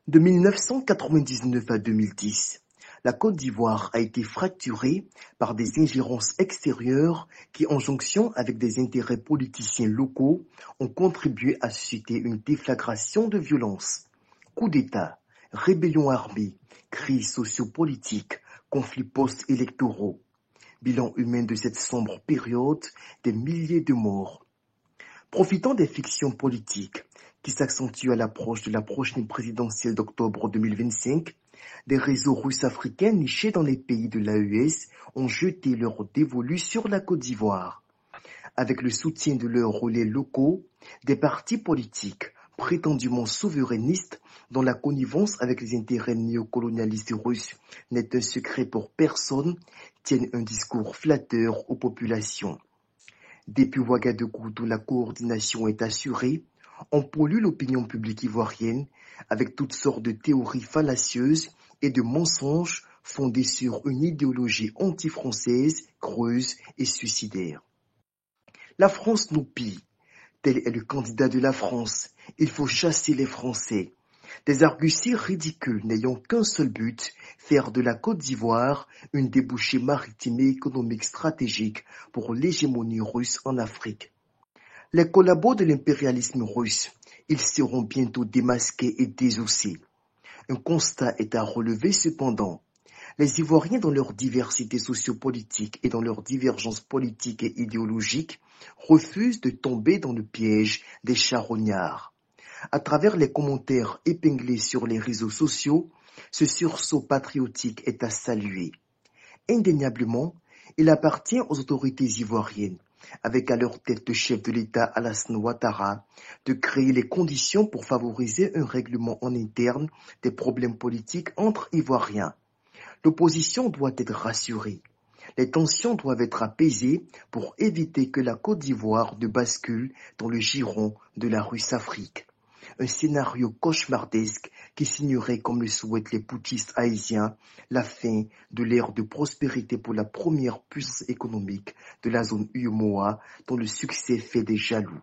De 1999 à 2010, la Côte d'Ivoire a été fracturée par des ingérences extérieures qui, en jonction avec des intérêts politiciens locaux, ont contribué à susciter une déflagration de violence. Coups d'État, rébellions armées, crises sociopolitiques, conflits post-électoraux. Bilan humain de cette sombre période, des milliers de morts. Profitant des fictions politiques qui s'accentuent à l'approche de la prochaine présidentielle d'octobre 2025, des réseaux russes africains nichés dans les pays de l'AES ont jeté leur dévolu sur la Côte d'Ivoire. Avec le soutien de leurs relais locaux, des partis politiques prétendument souverainistes dont la connivence avec les intérêts néocolonialistes russes n'est un secret pour personne, tiennent un discours flatteur aux populations. Depuis Ouagadougou, où la coordination est assurée, on pollue l'opinion publique ivoirienne avec toutes sortes de théories fallacieuses et de mensonges fondés sur une idéologie anti-française, creuse et suicidaire. La France nous pille. Tel est le candidat de la France. Il faut chasser les Français. Des arguties ridicules n'ayant qu'un seul but, faire de la Côte d'Ivoire une débouchée maritime et économique stratégique pour l'hégémonie russe en Afrique. Les collabos de l'impérialisme russe, ils seront bientôt démasqués et désossés. Un constat est à relever cependant. Les Ivoiriens, dans leur diversité sociopolitique et dans leurs divergences politiques et idéologiques, refusent de tomber dans le piège des charognards. À travers les commentaires épinglés sur les réseaux sociaux, ce sursaut patriotique est à saluer. Indéniablement, il appartient aux autorités ivoiriennes, avec à leur tête le chef de l'État Alassane Ouattara, de créer les conditions pour favoriser un règlement en interne des problèmes politiques entre Ivoiriens. L'opposition doit être rassurée. Les tensions doivent être apaisées pour éviter que la Côte d'Ivoire ne bascule dans le giron de la Russe-Afrique. Un scénario cauchemardesque qui signerait, comme le souhaitent les putschistes haïtiens, la fin de l'ère de prospérité pour la première puissance économique de la zone UEMOA dont le succès fait des jaloux.